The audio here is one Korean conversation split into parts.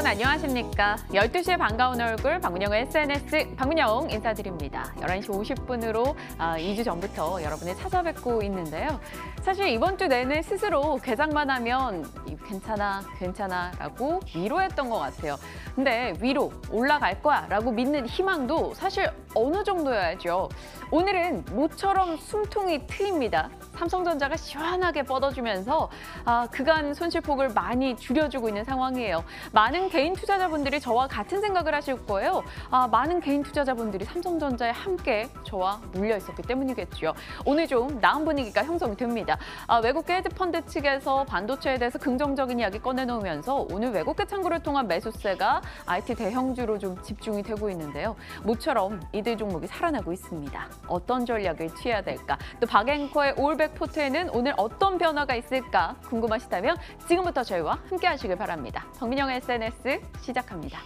안녕하십니까. 12시에 반가운 얼굴 박문영의 SNS 박문영 인사드립니다. 11시 50분으로 2주 전부터 여러분을 찾아뵙고 있는데요. 사실 이번 주 내내 스스로 개장만 하면 괜찮아 라고 위로했던 것 같아요. 근데 위로 올라갈 거야 라고 믿는 희망도 사실 어느 정도여야죠. 오늘은 모처럼 숨통이 트입니다. 삼성전자가 시원하게 뻗어주면서 그간 손실폭을 많이 줄여주고 있는 상황이에요. 많은 개인 투자자분들이 저와 같은 생각을 하실 거예요. 많은 개인 투자자분들이 삼성전자에 함께 저와 물려 있었기 때문이겠죠. 오늘 좀 나은 분위기가 형성이 됩니다. 외국계 헤지펀드 측에서 반도체에 대해서 긍정적인 이야기 꺼내놓으면서 오늘 외국계 창구를 통한 매수세가 IT 대형주로 좀 집중이 되고 있는데요. 모처럼 이들 종목이 살아나고 있습니다. 어떤 전략을 취해야 될까? 또 박앵커의 올백 포트에는 오늘 어떤 변화가 있을까 궁금하시다면 지금부터 저희와 함께 하시길 바랍니다. 박민영의 SNS 시작합니다.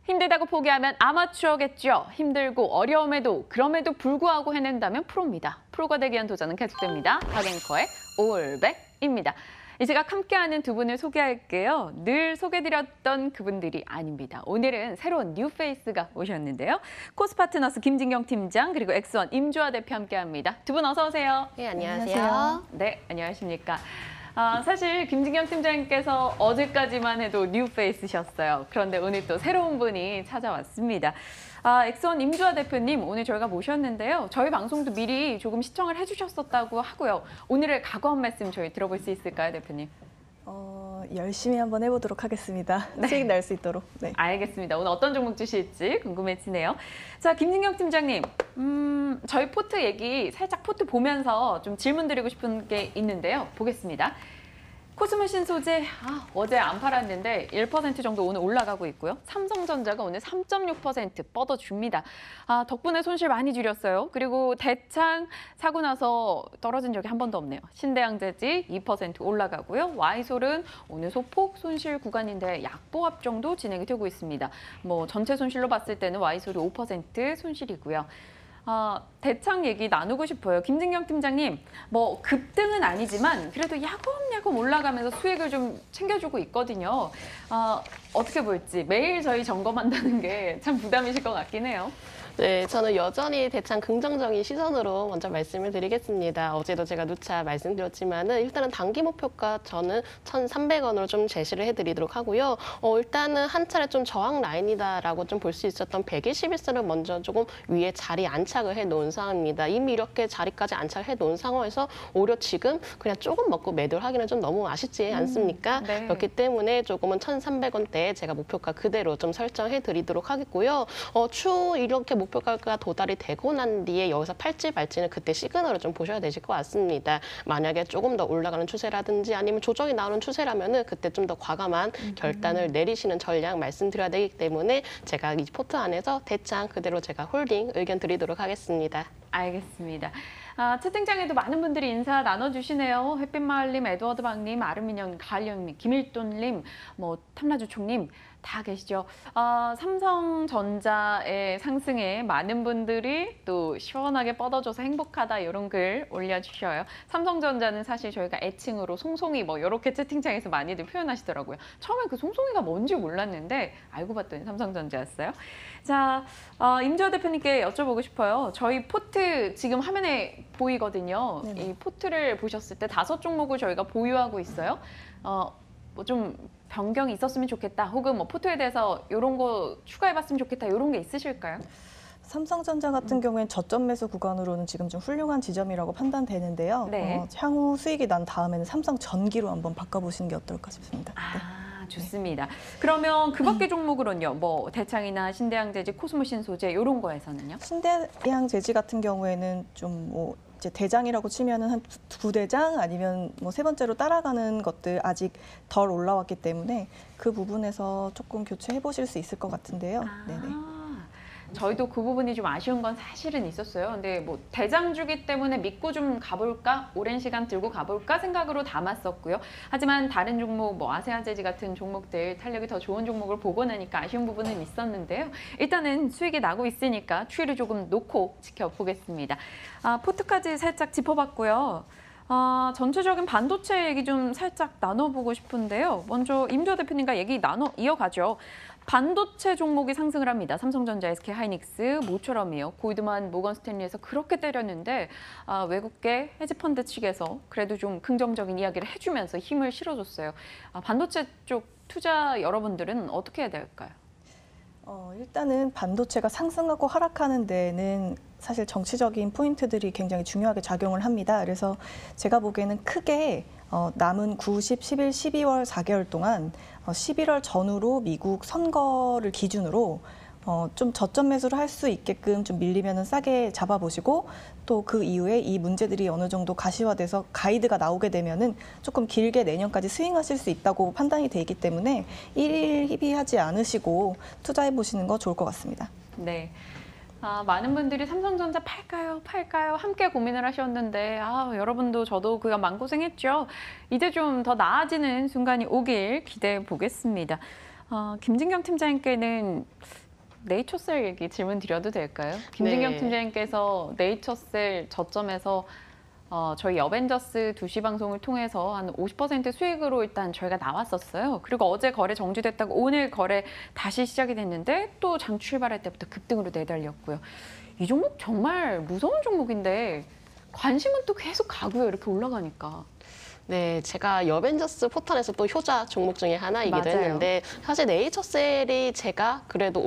힘들다고 포기하면 아마추어겠죠. 힘들고 어려움에도 그럼에도 불구하고 해낸다면 프로입니다. 프로가 되기 위한 도전은 계속됩니다. 박앵커의 올백입니다. 이 시각 함께하는 두 분을 소개할게요. 늘 소개드렸던 그분들이 아닙니다. 오늘은 새로운 뉴페이스가 오셨는데요. 코스파트너스 김진경 팀장 그리고 엑스원 임주아 대표 함께합니다. 두 분 어서 오세요. 네, 안녕하세요. 네, 안녕하십니까. 사실 김진경 팀장님께서 어제까지만 해도 뉴페이스셨어요. 그런데 오늘 또 새로운 분이 찾아왔습니다. 엑스원 임주아 대표님 오늘 저희가 모셨는데요. 저희 방송도 미리 조금 시청을 해주셨었다고 하고요. 오늘의 각오 한 말씀 저희 들어볼 수 있을까요, 대표님? 열심히 한번 해보도록 하겠습니다. 네. 수익 날 수 있도록. 네. 알겠습니다. 오늘 어떤 종목 주실지 궁금해지네요. 자, 김진경 팀장님, 저희 포트 얘기 살짝 포트 보면서 좀 질문 드리고 싶은 게 있는데요. 보겠습니다. 코스모신 소재 어제 안 팔았는데 1% 정도 오늘 올라가고 있고요. 삼성전자가 오늘 3.6% 뻗어줍니다. 덕분에 손실 많이 줄였어요. 그리고 대창 사고 나서 떨어진 적이 한 번도 없네요. 신대양재지 2% 올라가고요. 와이솔은 오늘 소폭 손실 구간인데 약보합 정도 진행이 되고 있습니다. 전체 손실로 봤을 때는 와이솔이 5% 손실이고요. 대창 얘기 나누고 싶어요. 김진경 팀장님, 급등은 아니지만 그래도 야금야금 올라가면서 수익을 좀 챙겨주고 있거든요. 어떻게 볼지 매일 저희 점검한다는 게 참 부담이실 것 같긴 해요. 네, 저는 여전히 대창 긍정적인 시선으로 먼저 말씀을 드리겠습니다. 어제도 제가 누차 말씀드렸지만은 일단은 단기 목표가 저는 1,300원으로 좀 제시를 해드리도록 하고요. 일단은 한 차례 좀 저항 라인이다라고 좀 볼 수 있었던 121선을 먼저 조금 위에 자리 안착을 해놓은 상황입니다. 이미 이렇게 자리까지 안착을 해놓은 상황에서 오히려 지금 그냥 조금 먹고 매도를 하기는 좀 너무 아쉽지 않습니까? 네. 그렇기 때문에 조금은 1,300원대 제가 목표가 그대로 좀 설정해드리도록 하겠고요. 추 이렇게 목표가가 도달이 되고 난 뒤에 여기서 팔지 말지는 그때 시그널을 좀 보셔야 되실 것 같습니다. 만약에 조금 더 올라가는 추세라든지 아니면 조정이 나오는 추세라면은 그때 좀 더 과감한 결단을 내리시는 전략 말씀드려야 되기 때문에 제가 이 포트 안에서 대창 그대로 제가 홀딩 의견 드리도록 하겠습니다. 알겠습니다. 채팅창에도 많은 분들이 인사 나눠주시네요. 햇빛마을님, 에드워드 박님, 아르민영, 가을님, 김일돈님, 탐라주총님 다 계시죠. 삼성전자의 상승에 많은 분들이 또 시원하게 뻗어줘서 행복하다 이런 글 올려주셔요. 삼성전자는 사실 저희가 애칭으로 송송이 이렇게 채팅창에서 많이들 표현하시더라고요. 처음에 그 송송이가 뭔지 몰랐는데 알고 봤더니 삼성전자였어요. 자, 임주아 대표님께 여쭤보고 싶어요. 저희 포트 지금 화면에 보이거든요. 네네. 이 포트를 보셨을 때 5종목을 저희가 보유하고 있어요. 좀 변경이 있었으면 좋겠다. 혹은 포트에 대해서 이런 거 추가해봤으면 좋겠다. 이런 게 있으실까요? 삼성전자 같은 경우에는 저점 매수 구간으로는 지금 좀 훌륭한 지점이라고 판단되는데요. 네. 향후 수익이 난 다음에는 삼성전기로 한번 바꿔보시는 게 어떨까 싶습니다. 네. 좋습니다. 그러면 그 밖의 종목으로는요. 대창이나 신대양재지, 코스모신소재 이런 거에서는요? 신대양재지 같은 경우에는 좀 이제 대장이라고 치면은 한 2대장 아니면 세 번째로 따라가는 것들 아직 덜 올라왔기 때문에 그 부분에서 조금 교체해 보실 수 있을 것 같은데요. 네네. 저희도 그 부분이 좀 아쉬운 건 사실은 있었어요. 근데 뭐 대장주기 때문에 믿고 좀 가볼까? 오랜 시간 들고 가볼까? 생각으로 담았었고요. 하지만 다른 종목, 뭐 아세안제지 같은 종목들 탄력이 더 좋은 종목을 보고 나니까 아쉬운 부분은 있었는데요. 일단은 수익이 나고 있으니까 추이를 조금 놓고 지켜보겠습니다. 포트까지 살짝 짚어봤고요. 전체적인 반도체 얘기 좀 살짝 나눠보고 싶은데요. 먼저 임주호 대표님과 얘기 이어가죠. 반도체 종목이 상승을 합니다. 삼성전자, SK하이닉스, 모처럼이요. 골드만, 모건스탠리에서 그렇게 때렸는데 외국계 헤지펀드 측에서 그래도 좀 긍정적인 이야기를 해주면서 힘을 실어줬어요. 반도체 쪽 투자 여러분들은 어떻게 해야 될까요? 일단은 반도체가 상승하고 하락하는 데에는 사실 정치적인 포인트들이 굉장히 중요하게 작용을 합니다. 그래서 제가 보기에는 크게 남은 9, 10, 11, 12월 4개월 동안 11월 전후로 미국 선거를 기준으로 좀 저점 매수를 할 수 있게끔 좀 밀리면은 싸게 잡아보시고 또 그 이후에 이 문제들이 어느 정도 가시화돼서 가이드가 나오게 되면은 조금 길게 내년까지 스윙하실 수 있다고 판단이 돼 있기 때문에 일일 희비하지 않으시고 투자해 보시는 거 좋을 것 같습니다. 네. 많은 분들이 삼성전자 팔까요? 함께 고민을 하셨는데 여러분도 저도 그간 마음고생했죠. 이제 좀 더 나아지는 순간이 오길 기대해 보겠습니다. 김진경 팀장님께는 네이처셀 얘기 질문 드려도 될까요? 김진경 네. 팀장님께서 네이처셀 저점에서 저희 어벤져스 2시 방송을 통해서 한 50% 수익으로 일단 저희가 나왔었어요. 그리고 어제 거래 정지됐다고 오늘 거래 다시 시작이 됐는데 또 장 출발할 때부터 급등으로 내달렸고요. 이 종목 정말 무서운 종목인데 관심은 또 계속 가고요. 이렇게 올라가니까. 네, 제가 여벤져스 포탄에서 또 효자 종목 중에 하나이기도 맞아요. 했는데 사실 네이처셀이 제가 그래도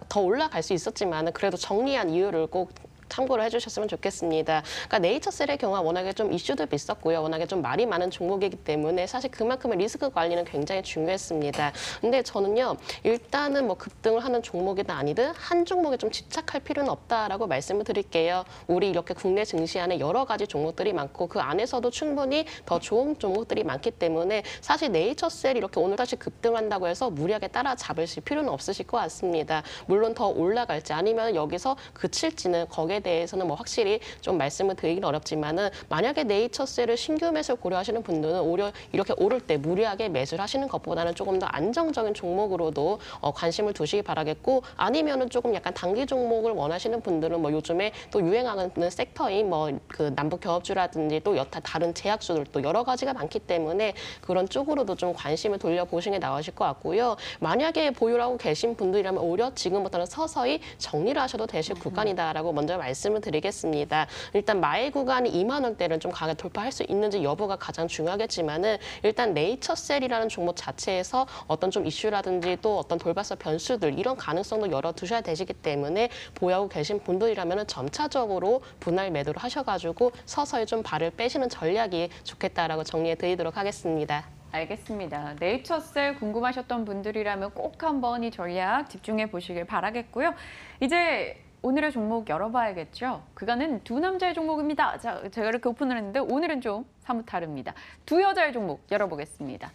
더 올라갈 수 있었지만 그래도 정리한 이유를 꼭 참고를 해주셨으면 좋겠습니다. 그러니까 네이처셀의 경우가 워낙에 좀 이슈도 있었고요. 워낙에 좀 말이 많은 종목이기 때문에 사실 그만큼의 리스크 관리는 굉장히 중요했습니다. 근데 저는요, 일단은 뭐 급등을 하는 종목이든 아니든 한 종목에 좀 집착할 필요는 없다라고 말씀을 드릴게요. 우리 이렇게 국내 증시 안에 여러 가지 종목들이 많고 그 안에서도 충분히 더 좋은 종목들이 많기 때문에 사실 네이처셀이 이렇게 오늘 다시 급등한다고 해서 무리하게 따라잡으실 필요는 없으실 것 같습니다. 물론 더 올라갈지 아니면 여기서 그칠지는 거기에 대해서는 뭐 확실히 좀 말씀을 드리긴 어렵지만은 만약에 네이처셀을 신규 매수를 고려하시는 분들은 오히려 이렇게 오를 때 무리하게 매수를 하시는 것보다는 조금 더 안정적인 종목으로도 관심을 두시기 바라겠고 아니면은 조금 약간 단기 종목을 원하시는 분들은 뭐 요즘에 또 유행하는 섹터인 뭐 그 남북 경협주라든지 또 여타 다른 제약주들 또 여러 가지가 많기 때문에 그런 쪽으로도 좀 관심을 돌려보시는 게 나으실 것 같고요. 만약에 보유를 하고 계신 분들이라면 오히려 지금부터는 서서히 정리를 하셔도 되실 구간이다라고 먼저 말씀을 드리겠습니다. 일단 마일 구간이 2만 원대를 좀 강하게 돌파할 수 있는지 여부가 가장 중요하겠지만은 일단 네이처셀이라는 종목 자체에서 어떤 좀 이슈라든지 또 어떤 돌발사 변수들 이런 가능성도 열어두셔야 되시기 때문에 보유하고 계신 분들이라면 점차적으로 분할 매도를 하셔가지고 서서히 좀 발을 빼시는 전략이 좋겠다라고 정리해 드리도록 하겠습니다. 알겠습니다. 네이처셀 궁금하셨던 분들이라면 꼭 한번 이 전략 집중해 보시길 바라겠고요. 이제 오늘의 종목 열어봐야겠죠. 그간은 두 남자의 종목입니다. 자, 제가 이렇게 오픈을 했는데 오늘은 좀 사뭇 다릅니다. 두 여자의 종목 열어보겠습니다.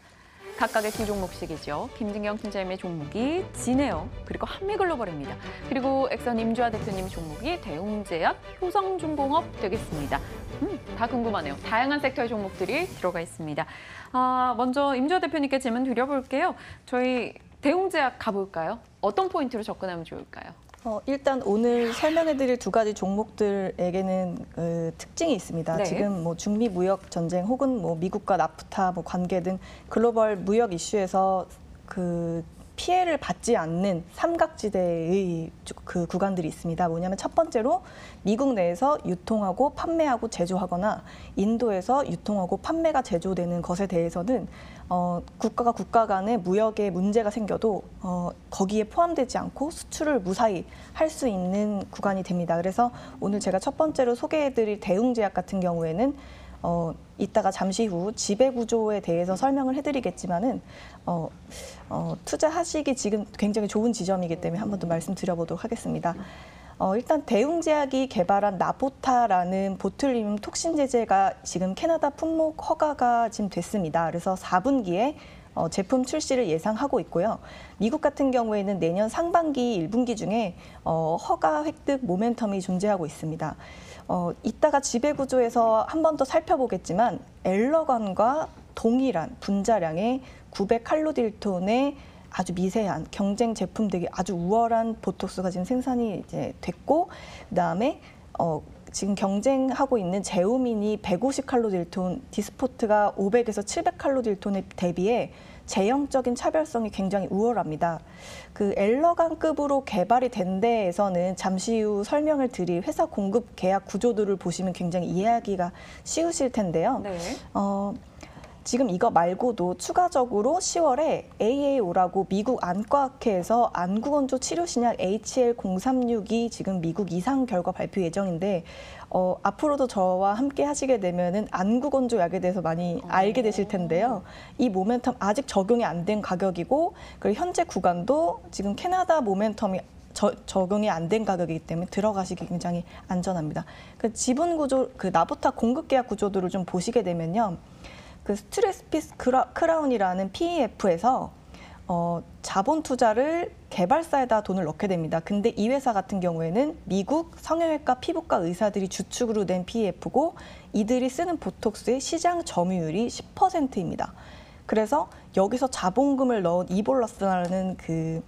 각각의 두 종목씩이죠. 김진경 팀장님의 종목이 진에어 그리고 한미글로벌입니다. 그리고 엑선 임주아 대표님 종목이 대웅제약, 효성중공업 되겠습니다. 다 궁금하네요. 다양한 섹터의 종목들이 들어가 있습니다. 먼저 임주아 대표님께 질문 드려볼게요. 저희 대웅제약 가볼까요? 어떤 포인트로 접근하면 좋을까요? 일단 오늘 설명해드릴 두 가지 종목들에게는 특징이 있습니다. 네. 지금 뭐 중미 무역 전쟁 혹은 뭐 미국과 나프타 뭐 관계 등 글로벌 무역 이슈에서 그 피해를 받지 않는 삼각지대의 그 구간들이 있습니다. 뭐냐면 첫 번째로 미국 내에서 유통하고 판매하고 제조하거나 인도에서 유통하고 판매가 제조되는 것에 대해서는 국가가 국가 간의 무역에 문제가 생겨도 거기에 포함되지 않고 수출을 무사히 할 수 있는 구간이 됩니다. 그래서 오늘 제가 첫 번째로 소개해드릴 대웅제약 같은 경우에는 이따가 잠시 후 지배구조에 대해서 설명을 해드리겠지만은 투자하시기 지금 굉장히 좋은 지점이기 때문에 한 번 더 말씀드려보도록 하겠습니다. 일단 대웅제약이 개발한 나보타라는 보툴리눔 톡신 제제가 지금 캐나다 품목 허가가 지금 됐습니다. 그래서 4분기에 제품 출시를 예상하고 있고요. 미국 같은 경우에는 내년 상반기 1분기 중에 허가 획득 모멘텀이 존재하고 있습니다. 이따가 지배구조에서 한 번 더 살펴보겠지만 엘러건과 동일한 분자량의 900칼로딜톤의 아주 미세한 경쟁 제품 되게 아주 우월한 보톡스가 지금 생산이 이제 됐고, 그다음에 지금 경쟁하고 있는 제우민이 150칼로딜톤, 디스포트가 500에서 700칼로딜톤에 대비해 제형적인 차별성이 굉장히 우월합니다. 그 엘러간급으로 개발이 된 데에서는 잠시 후 설명을 드릴 회사 공급 계약 구조들을 보시면 굉장히 이해하기가 쉬우실 텐데요. 네. 지금 이거 말고도 추가적으로 10월에 AAO라고 미국 안과학회에서 안구건조 치료신약 HL036이 지금 미국 이상 결과 발표 예정인데 앞으로도 저와 함께 하시게 되면은 안구건조 약에 대해서 많이 알게 되실 텐데요. 이 모멘텀 아직 적용이 안 된 가격이고, 그리고 현재 구간도 지금 캐나다 모멘텀이 적용이 안 된 가격이기 때문에 들어가시기 굉장히 안전합니다. 그 지분 구조, 그 나보타 공급 계약 구조들을 좀 보시게 되면요. 그 스트레스피스 크라운이라는 PEF에서 자본 투자를 개발사에다 돈을 넣게 됩니다. 근데 이 회사 같은 경우에는 미국 성형외과 피부과 의사들이 주축으로 된 PEF고, 이들이 쓰는 보톡스의 시장 점유율이 10%입니다. 그래서 여기서 자본금을 넣은 이볼러스라는 그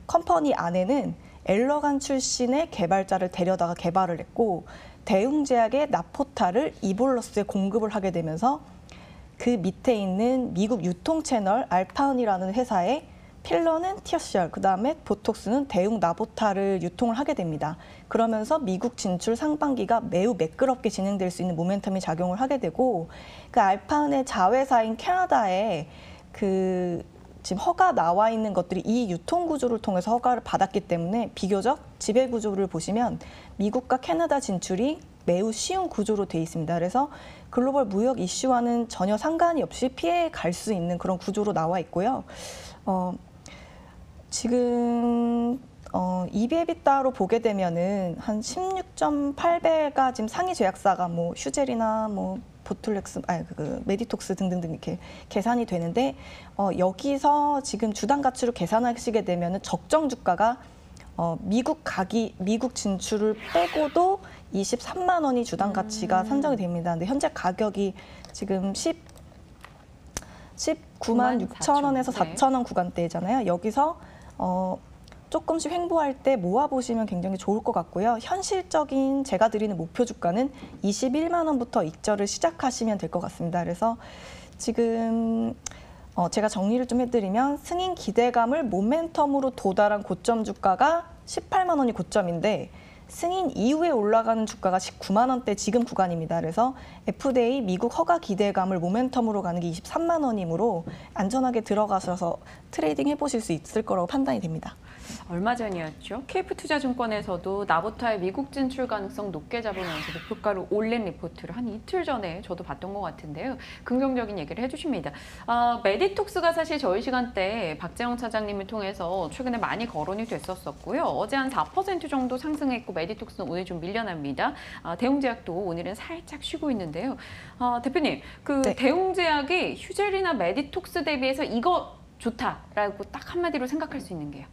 컴퍼니 안에는 엘러간 출신의 개발자를 데려다가 개발을 했고, 대웅제약의 나포타를 이볼러스에 공급을 하게 되면서 그 밑에 있는 미국 유통 채널 알파운이라는 회사에 필러는 티어셜, 그다음에 보톡스는 대웅 나보타를 유통을 하게 됩니다. 그러면서 미국 진출 상반기가 매우 매끄럽게 진행될 수 있는 모멘텀이 작용을 하게 되고, 그 알파운의 자회사인 캐나다에 그 지금 허가 나와 있는 것들이 이 유통 구조를 통해서 허가를 받았기 때문에 비교적 지배 구조를 보시면 미국과 캐나다 진출이 매우 쉬운 구조로 돼 있습니다. 그래서 글로벌 무역 이슈와는 전혀 상관이 없이 피해 갈 수 있는 그런 구조로 나와 있고요. 지금 EBITDA로 보게 되면은 한 16.8배가 지금 상위 제약사가 뭐 휴젤이나 뭐 보툴렉스, 메디톡스 등등등 이렇게 계산이 되는데, 여기서 지금 주당 가치로 계산하시게 되면은 적정 주가가 미국 진출을 빼고도 23만 원이 주당 가치가 산정이 됩니다. 근데 현재 가격이 지금 19만 6천 원에서 4천 원 구간대잖아요. 여기서 조금씩 횡보할 때 모아보시면 굉장히 좋을 것 같고요. 현실적인 제가 드리는 목표 주가는 21만 원부터 익절을 시작하시면 될 것 같습니다. 그래서 지금 제가 정리를 좀 해드리면 승인 기대감을 모멘텀으로 도달한 고점 주가가 18만 원이 고점인데, 승인 이후에 올라가는 주가가 19만 원대 지금 구간입니다. 그래서 FDA 미국 허가 기대감을 모멘텀으로 가는 게 23만 원이므로 안전하게 들어가셔서 트레이딩 해보실 수 있을 거라고 판단이 됩니다. 얼마 전이었죠. KF투자증권에서도 나보타의 미국 진출 가능성 높게 잡으면서 목표가를 올린 리포트를 한 이틀 전에 저도 봤던 것 같은데요. 긍정적인 얘기를 해주십니다. 메디톡스가 사실 저희 시간대 박재영 차장님을 통해서 최근에 많이 거론이 됐었고요. 어제 한 4% 정도 상승했고 메디톡스는 오늘 좀 밀려납니다. 대웅제약도 오늘은 살짝 쉬고 있는데요. 대표님, 네. 대웅제약이 휴젤이나 메디톡스 대비해서 이거 좋다라고 딱 한마디로 생각할 수 있는 게요.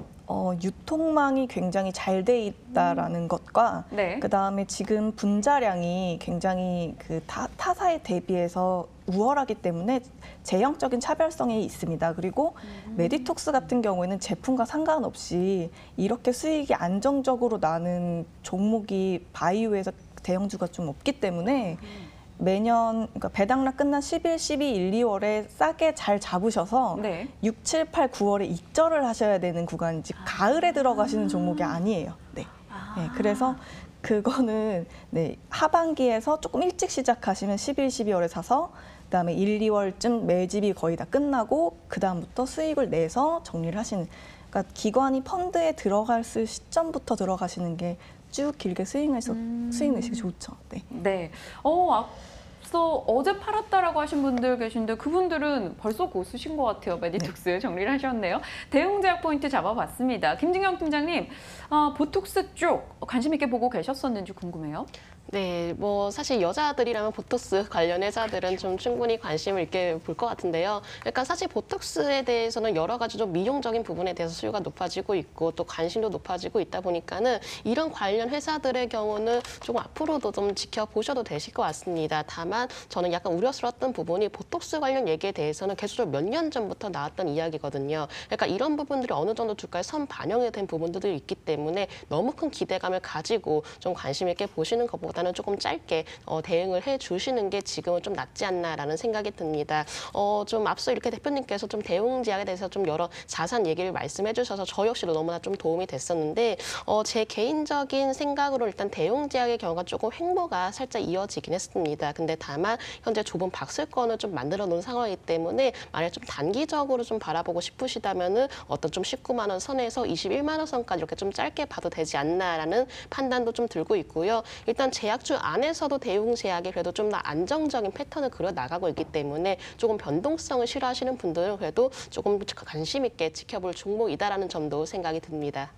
유통망이 굉장히 잘 돼 있다라는 것과, 네. 그다음에 지금 분자량이 굉장히 그 타사에 대비해서 우월하기 때문에 제형적인 차별성이 있습니다. 그리고 메디톡스 같은 경우에는 제품과 상관없이 이렇게 수익이 안정적으로 나는 종목이 바이오에서 대형주가 좀 없기 때문에 매년, 그러니까 배당락 끝난 10일, 12, 1, 2월에 싸게 잘 잡으셔서 네. 6, 7, 8, 9월에 익절을 하셔야 되는 구간이지 가을에 들어가시는 종목이 아니에요. 네. 네, 그래서 그거는 하반기에서 조금 일찍 시작하시면 11, 12월에 사서 그다음에 1, 2월쯤 매집이 거의 다 끝나고 그다음부터 수익을 내서 정리를 하시는, 그러니까 기관이 펀드에 들어갈 시점부터 들어가시는 게 쭉 길게 수익 내시기 좋죠. 네. 네. 앞서 어제 팔았다라고 하신 분들 계신데 그분들은 벌써 고수신 것 같아요. 메디톡스 정리를 하셨네요. 대웅제약 포인트 잡아봤습니다. 김진경 팀장님, 보톡스 쪽 관심 있게 보고 계셨었는지 궁금해요. 네, 뭐 사실 여자들이라면 보톡스 관련 회사들은 좀 충분히 관심을 있게 볼 것 같은데요. 그러니까 사실 보톡스에 대해서는 여러 가지 좀 미용적인 부분에 대해서 수요가 높아지고 있고 또 관심도 높아지고 있다 보니까는 이런 관련 회사들의 경우는 조금 앞으로도 좀 지켜보셔도 되실 것 같습니다. 다만 저는 약간 우려스러웠던 부분이 보톡스 관련 얘기에 대해서는 계속적으로 몇 년 전부터 나왔던 이야기거든요. 그러니까 이런 부분들이 어느 정도 주가에 선 반영이 된 부분들도 있기 때문에 너무 큰 기대감을 가지고 좀 관심 있게 보시는 것보다는 조금 짧게 대응을 해 주시는 게 지금은 좀 낫지 않나라는 생각이 듭니다. 좀 앞서 이렇게 대표님께서 좀 대응 제약에 대해서 좀 여러 자세한 얘기를 말씀해 주셔서 저 역시도 너무나 좀 도움이 됐었는데 제 개인적인 생각으로 일단 대응 제약의 경우가 조금 횡보가 살짝 이어지긴 했습니다. 근데 다만 현재 좁은 박스권을 좀 만들어 놓은 상황이기 때문에 만약 좀 단기적으로 좀 바라보고 싶으시다면은 어떤 좀 19만 원 선에서 21만 원 선까지 이렇게 좀 짧게 봐도 되지 않나라는 판단도 좀 들고 있고요. 일단 제약주 안에서도 대응 제약이 그래도 좀 더 안정적인 패턴을 그려 나가고 있기 때문에 조금 변동성을 싫어하시는 분들은 그래도 조금 관심 있게 지켜볼 종목이다라는 점도 생각이 듭니다.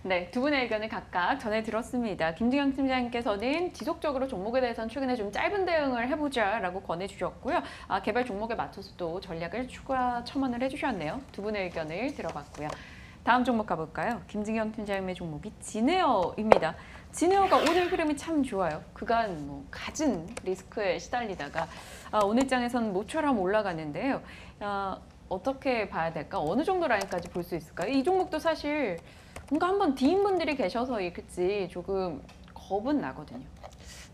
네, 두 분의 의견을 각각 전해 들었습니다. 김진경 팀장님께서는 지속적으로 종목에 대해서는 최근에 좀 짧은 대응을 해보자라고 권해주셨고요. 개별 종목에 맞춰서 또 전략을 추가 첨언을 해주셨네요. 두 분의 의견을 들어봤고요. 다음 종목 가볼까요? 김진경 팀장님의 종목이 진에어입니다. 진에어가 오늘 흐름이 참 좋아요. 그간 뭐 갖은 리스크에 시달리다가 오늘 장에서는 모처럼 올라가는데요. 어떻게 봐야 될까? 어느 정도 라인까지 볼 수 있을까요? 이 종목도 사실 뭔가 한번 뒤인 분들이 계셔서 이겠지 조금 겁은 나거든요.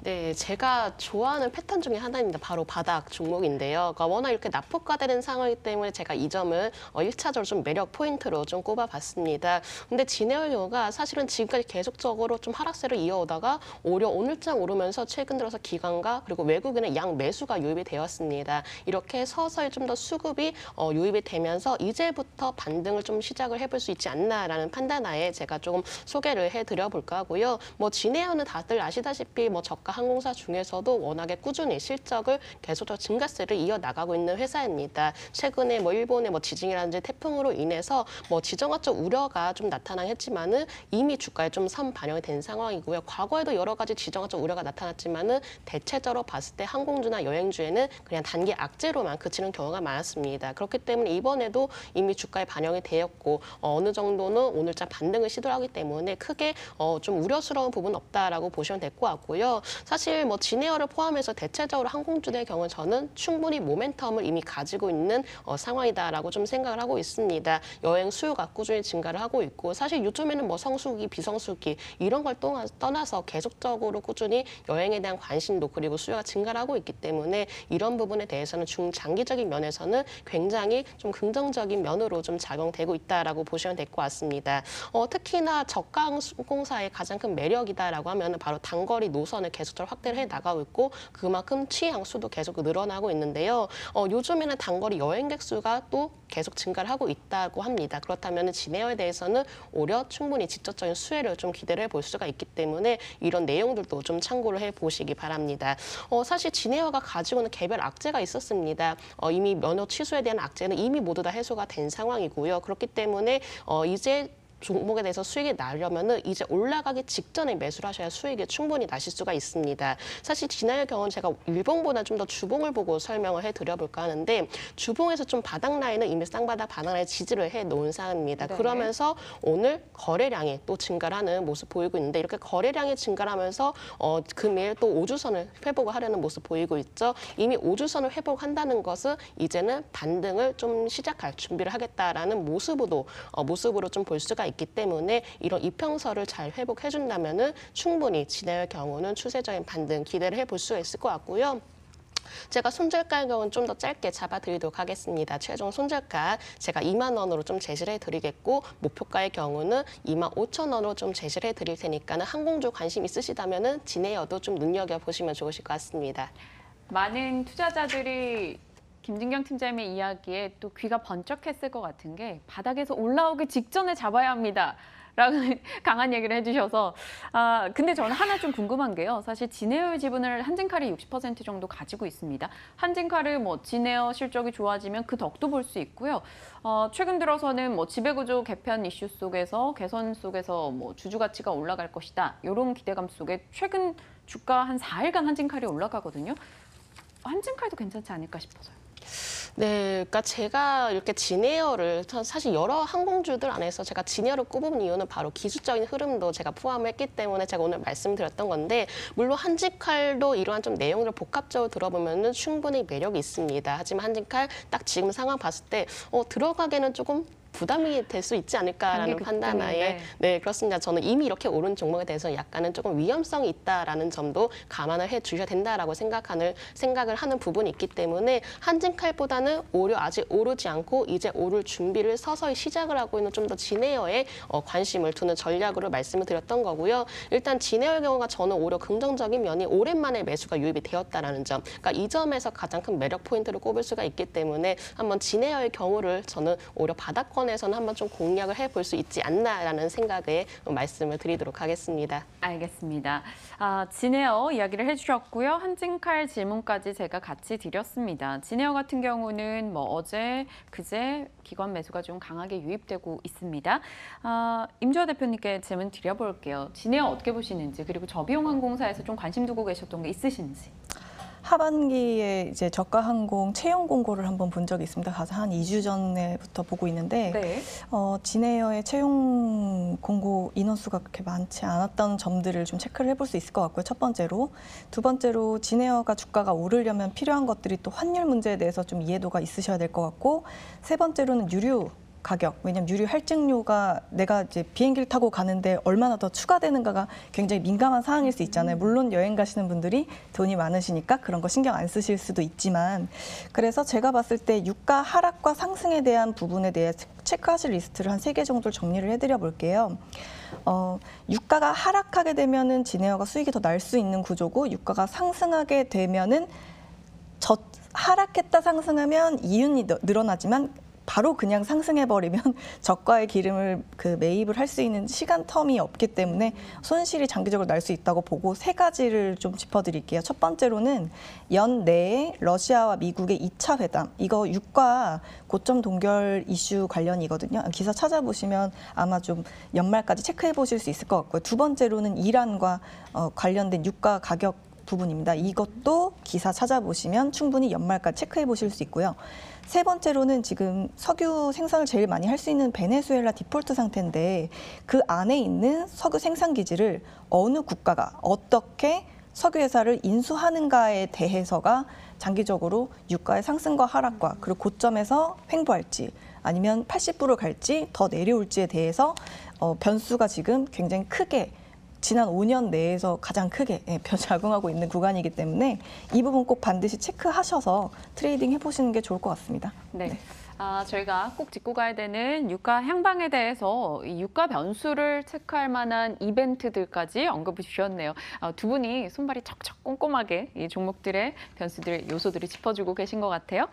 네, 제가 좋아하는 패턴 중에 하나입니다. 바로 바닥 종목인데요. 그러니까 워낙 이렇게 낙폭과대된 상황이기 때문에 제가 이 점을 1차적으로 좀 매력 포인트로 좀 꼽아봤습니다. 근데 진에어가 사실은 지금까지 계속적으로 좀 하락세를 이어오다가 오히려 오늘장 오르면서 최근 들어서 기관과 그리고 외국인의 양 매수가 유입이 되었습니다. 이렇게 서서히 좀 더 수급이 유입이 되면서 이제부터 반등을 좀 시작을 해볼 수 있지 않나라는 판단하에 제가 조금 소개를 해드려 볼까 하고요. 뭐 진에어는 다들 아시다시피 뭐 저가 항공사 중에서도 워낙에 꾸준히 실적을 계속적으로 증가세를 이어나가고 있는 회사입니다. 최근에 뭐 일본의 뭐 지진이라든지 태풍으로 인해서 뭐 지정학적 우려가 좀 나타나긴 했지만은 이미 주가에 좀 선 반영이 된 상황이고요. 과거에도 여러 가지 지정학적 우려가 나타났지만은 대체적으로 봤을 때 항공주나 여행주에는 그냥 단기 악재로만 그치는 경우가 많았습니다. 그렇기 때문에 이번에도 이미 주가에 반영이 되었고 어느 정도는 오늘자 반등을 시도하기 때문에 크게 좀 우려스러운 부분은 없다라고 보시면 될 것 같고요. 사실 뭐 진에어를 포함해서 대체적으로 항공주의 경우는 저는 충분히 모멘텀을 이미 가지고 있는 상황이다라고 좀 생각을 하고 있습니다. 여행 수요가 꾸준히 증가를 하고 있고 사실 요즘에는 뭐 성수기, 비성수기 이런 걸 떠나서 계속적으로 꾸준히 여행에 대한 관심도 그리고 수요가 증가를 하고 있기 때문에 이런 부분에 대해서는 중장기적인 면에서는 굉장히 좀 긍정적인 면으로 좀 작용되고 있다라고 보시면 될 것 같습니다. 특히나 저가 항공사의 가장 큰 매력이다라고 하면 바로 단거리 노선을 계속적으로 확대를 해 나가고 있고 그만큼 취향 수도 계속 늘어나고 있는데요. 요즘에는 단거리 여행객 수가 또 계속 증가를 하고 있다고 합니다. 그렇다면 진에어에 대해서는 오히려 충분히 직접적인 수혜를 좀 기대를 해볼 수가 있기 때문에 이런 내용들도 좀 참고를 해보시기 바랍니다. 사실 진에어가 가지고 있는 개별 악재가 있었습니다. 이미 면허 취소에 대한 악재는 이미 모두 다 해소가 된 상황이고요. 그렇기 때문에 이제 종목에 대해서 수익이 나려면은 이제 올라가기 직전에 매수를 하셔야 수익이 충분히 나실 수가 있습니다. 사실 진에어의 경우는 제가 일봉보다 좀 더 주봉을 보고 설명을 해드려볼까 하는데 주봉에서 좀 바닥 라인은 이미 쌍바닥 바닥 라인 지지를 해놓은 상황입니다. 네. 그러면서 오늘 거래량이 또 증가를 하는 모습 보이고 있는데 이렇게 거래량이 증가를 하면서 금일 또 5주선을 회복을 하려는 모습 보이고 있죠. 이미 5주선을 회복한다는 것은 이제는 반등을 좀 시작할 준비를 하겠다라는 모습으로 좀 볼 수가 있기 때문에 이런 이평선을 잘 회복해준다면은 충분히 진에어의 경우는 추세적인 반등 기대를 해볼 수가 있을 것 같고요. 제가 손절가의 경우는 좀 더 짧게 잡아드리도록 하겠습니다. 최종 손절가 제가 2만 원으로 좀 제시를 해드리겠고 목표가의 경우는 2만 5천 원으로 좀 제시를 해드릴 테니까는 항공주 관심 있으시다면은 진에어도 좀 눈여겨보시면 좋으실 것 같습니다. 많은 투자자들이 김진경 팀장님의 이야기에 또 귀가 번쩍했을 것 같은 게 바닥에서 올라오기 직전에 잡아야 합니다. 라고 강한 얘기를 해주셔서 근데 저는 하나 좀 궁금한 게요. 사실 진에어의 지분을 한진칼이 60% 정도 가지고 있습니다. 한진칼을 뭐 진에어 실적이 좋아지면 그 덕도 볼 수 있고요. 최근 들어서는 뭐 지배구조 개편 이슈 속에서 개선 속에서 뭐 주주 가치가 올라갈 것이다. 이런 기대감 속에 최근 주가 한 4일간 한진칼이 올라가거든요. 한진칼도 괜찮지 않을까 싶어서요. 네, 그러니까 제가 이렇게 진에어를 사실 여러 항공주들 안에서 제가 진에어를 꼽은 이유는 바로 기술적인 흐름도 제가 포함했기 때문에 제가 오늘 말씀드렸던 건데 물론 한진칼도 이러한 좀 내용을 복합적으로 들어보면은 충분히 매력이 있습니다. 하지만 한진칼 딱 지금 상황 봤을 때 들어가기에는 조금 부담이 될 수 있지 않을까라는 판단하에 네, 그렇습니다. 저는 이미 이렇게 오른 종목에 대해서 약간은 조금 위험성이 있다라는 점도 감안을 해 주셔야 된다라고 생각을 하는 부분이 있기 때문에 한진칼보다는 오히려 아직 오르지 않고 이제 오를 준비를 서서히 시작을 하고 있는 좀 더 진에어에 관심을 두는 전략으로 말씀을 드렸던 거고요. 일단 진에어의 경우가 저는 오히려 긍정적인 면이 오랜만에 매수가 유입이 되었다라는 점. 그러니까 이 점에서 가장 큰 매력 포인트를 꼽을 수가 있기 때문에 한번 진에어의 경우를 저는 오히려 바닥권에서는 한번 좀 공략을 해볼 수 있지 않나라는 생각에 말씀을 드리도록 하겠습니다. 알겠습니다. 진에어 이야기를 해주셨고요. 한진칼 질문까지 제가 같이 드렸습니다. 진에어 같은 경우는 뭐 어제, 그제 기관 매수가 좀 강하게 유입되고 있습니다. 임주화 대표님께 질문 드려볼게요. 진에어 어떻게 보시는지 그리고 저비용항공사에서 좀 관심 두고 계셨던 게 있으신지. 하반기에 이제 저가 항공 채용 공고를 한번 본 적이 있습니다. 가서 한 2주 전에부터 보고 있는데 네. 진에어의 채용 공고 인원수가 그렇게 많지 않았던 점들을 좀 체크를 해볼 수 있을 것 같고요. 첫 번째로. 두 번째로 진에어가 주가가 오르려면 필요한 것들이 또 환율 문제에 대해서 좀 이해도가 있으셔야 될 것 같고 세 번째로는 유류 가격, 왜냐면 유류 할증료가 내가 이제 비행기를 타고 가는데 얼마나 더 추가되는가가 굉장히 민감한 사항일 수 있잖아요. 물론 여행 가시는 분들이 돈이 많으시니까 그런 거 신경 안 쓰실 수도 있지만 그래서 제가 봤을 때 유가 하락과 상승에 대한 부분에 대해 체크하실 리스트를 한 3개 정도를 정리를 해드려 볼게요. 유가가 하락하게 되면은 진에어가 수익이 더 날 수 있는 구조고 유가가 상승하게 되면은 하락했다 상승하면 이윤이 늘어나지만 바로 그냥 상승해버리면 저가의 기름을 매입을 할 수 있는 시간 텀이 없기 때문에 손실이 장기적으로 날 수 있다고 보고 3가지를 좀 짚어드릴게요. 첫 번째로는 연내에 러시아와 미국의 2차 회담, 이거 유가 고점 동결 이슈 관련이거든요. 기사 찾아보시면 아마 좀 연말까지 체크해 보실 수 있을 것 같고요. 두 번째로는 이란과 관련된 유가 가격 부분입니다. 이것도 기사 찾아보시면 충분히 연말까지 체크해 보실 수 있고요. 세 번째로는 지금 석유 생산을 제일 많이 할 수 있는 베네수엘라 디폴트 상태인데 그 안에 있는 석유 생산 기지를 어느 국가가 어떻게 석유 회사를 인수하는가에 대해서가 장기적으로 유가의 상승과 하락과 그리고 고점에서 횡보할지 아니면 80불을 갈지 더 내려올지에 대해서 변수가 지금 굉장히 크게 지난 5년 내에서 가장 크게 작용하고 있는 구간이기 때문에 이 부분 꼭 반드시 체크하셔서 트레이딩 해보시는 게 좋을 것 같습니다. 네. 저희가 꼭 짚고 가야 되는 유가 향방에 대해서 이 유가 변수를 체크할 만한 이벤트들까지 언급해 주셨네요. 두 분이 손발이 척척 꼼꼼하게 이 종목들의 변수들, 요소들을 짚어주고 계신 것 같아요.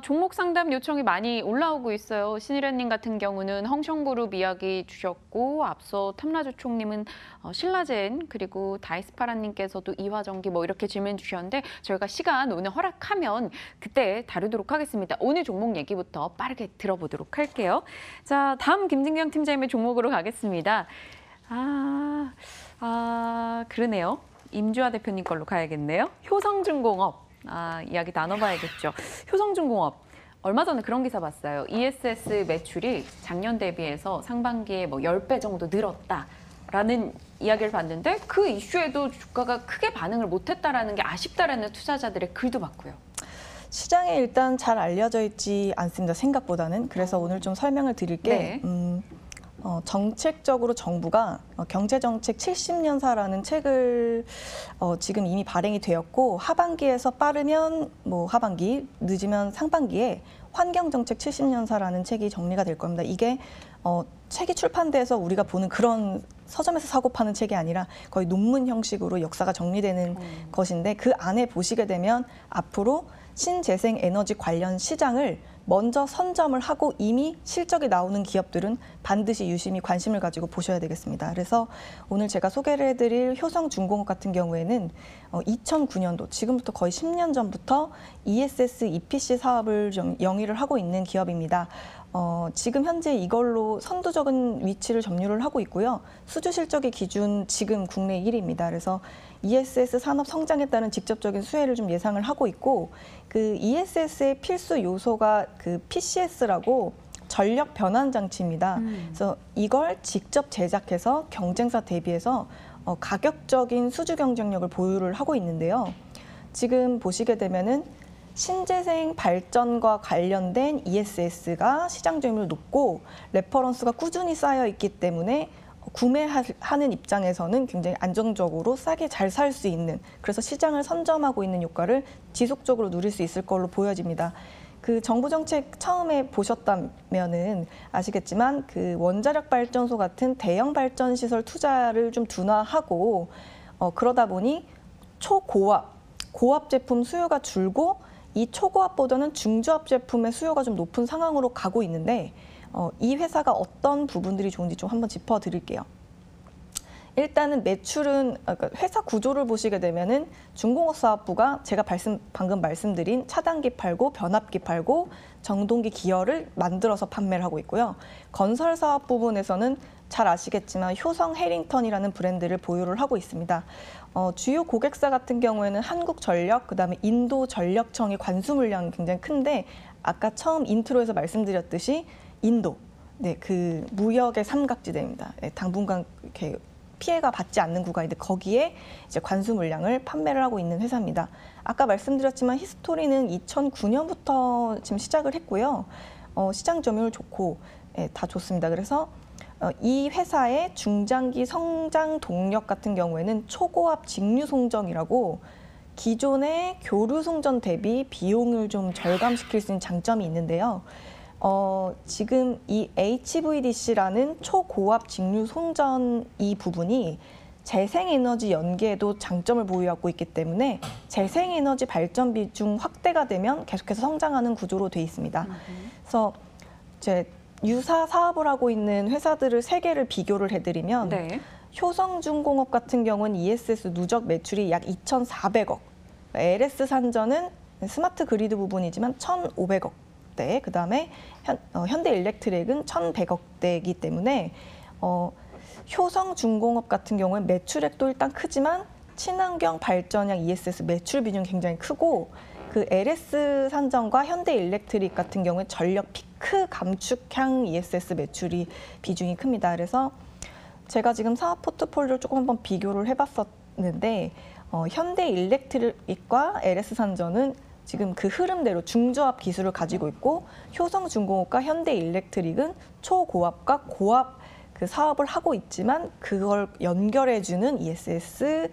종목 상담 요청이 많이 올라오고 있어요. 신일현님 같은 경우는 헝성그룹 이야기 주셨고 앞서 탐라주총님은 신라젠 그리고 다이스파라님께서도 이화전기 뭐 이렇게 질문 주셨는데 저희가 시간 오늘 허락하면 그때 다루도록 하겠습니다. 오늘 종목 얘기부터 빠르게 들어보도록 할게요. 자, 다음 김진경 팀장님의 종목으로 가겠습니다. 그러네요. 임주화 대표님 걸로 가야겠네요. 효성중공업. 이야기 나눠봐야겠죠. 효성중공업. 얼마 전에 그런 기사 봤어요. ESS 매출이 작년 대비해서 상반기에 뭐 10배 정도 늘었다라는 이야기를 봤는데 그 이슈에도 주가가 크게 반응을 못했다라는 게 아쉽다라는 투자자들의 글도 봤고요. 시장에 일단 잘 알려져 있지 않습니다. 생각보다는. 그래서 오늘 좀 설명을 드릴게. 네. 정책적으로 정부가 경제정책 70년사라는 책을 지금 이미 발행이 되었고 하반기에서 빠르면 뭐 하반기, 늦으면 상반기에 환경정책 70년사라는 책이 정리가 될 겁니다. 이게 책이 출판돼서 우리가 보는 그런 서점에서 사고 파는 책이 아니라 거의 논문 형식으로 역사가 정리되는 것인데 그 안에 보시게 되면 앞으로 신재생 에너지 관련 시장을 먼저 선점을 하고 이미 실적이 나오는 기업들은 반드시 유심히 관심을 가지고 보셔야 되겠습니다. 그래서 오늘 제가 소개를 해드릴 효성중공업 같은 경우에는 2009년도, 지금부터 거의 10년 전부터 ESS EPC 사업을 영위를 하고 있는 기업입니다. 지금 현재 이걸로 선두적인 위치를 점유를 하고 있고요. 수주 실적의 기준 지금 국내 1위입니다. 그래서 ESS 산업 성장에 따른 직접적인 수혜를 좀 예상을 하고 있고, 그 ESS의 필수 요소가 그 PCS라고 전력 변환 장치입니다. 그래서 이걸 직접 제작해서 경쟁사 대비해서 가격적인 수주 경쟁력을 보유를 하고 있는데요. 지금 보시게 되면은 신재생 발전과 관련된 ESS가 시장 점유율이 높고 레퍼런스가 꾸준히 쌓여 있기 때문에 구매하는 입장에서는 굉장히 안정적으로 싸게 잘 살 수 있는, 그래서 시장을 선점하고 있는 효과를 지속적으로 누릴 수 있을 걸로 보여집니다. 그 정부 정책 처음에 보셨다면은 아시겠지만 그 원자력 발전소 같은 대형 발전 시설 투자를 좀 둔화하고 그러다 보니 고압 제품 수요가 줄고 이 초고압보다는 중저압 제품의 수요가 좀 높은 상황으로 가고 있는데 이 회사가 어떤 부분들이 좋은지 좀 한번 짚어드릴게요. 일단은 매출은, 그러니까 회사 구조를 보시게 되면은 중공업사업부가 제가 방금 말씀드린 차단기 팔고 변압기 팔고 정동기 기어를 만들어서 판매를 하고 있고요. 건설사업 부분에서는 잘 아시겠지만 효성 해링턴이라는 브랜드를 보유를 하고 있습니다. 주요 고객사 같은 경우에는 한국전력, 그다음에 인도전력청의 관수 물량이 굉장히 큰데 아까 처음 인트로에서 말씀드렸듯이 인도, 네, 그 무역의 삼각지대입니다. 네, 당분간 이렇게 피해가 받지 않는 구간인데 거기에 이제 관수 물량을 판매를 하고 있는 회사입니다. 아까 말씀드렸지만 히스토리는 2009년부터 지금 시작을 했고요. 시장 점유율 좋고 다 좋습니다. 그래서 이 회사의 중장기 성장 동력 같은 경우에는 초고압 직류 송전이라고 기존의 교류 송전 대비 비용을 좀 절감시킬 수 있는 장점이 있는데요. 지금 이 HVDC라는 초고압 직류 송전 이 부분이 재생에너지 연계에도 장점을 보유하고 있기 때문에 재생에너지 발전 비중 확대가 되면 계속해서 성장하는 구조로 돼 있습니다. 그래서 이제 유사 사업을 하고 있는 회사들을 3개를 비교를 해드리면 네. 효성중공업 같은 경우는 ESS 누적 매출이 약 2,400억, LS 산전은 스마트 그리드 부분이지만 1,500억. 대, 그다음에 현대일렉트릭은 1,100억대이기 때문에 효성중공업 같은 경우는 매출액도 일단 크지만 친환경 발전량 ESS 매출 비중이 굉장히 크고 그 LS 산전과 현대일렉트릭 같은 경우에 전력 피크 감축형 ESS 매출이 비중이 큽니다. 그래서 제가 지금 사업 포트폴리오를 조금 한번 비교를 해봤었는데 현대일렉트릭과 LS 산전은 지금 그 흐름대로 중저압 기술을 가지고 있고 효성중공업과 현대일렉트릭은 초고압과 고압 그 사업을 하고 있지만 그걸 연결해주는 ESS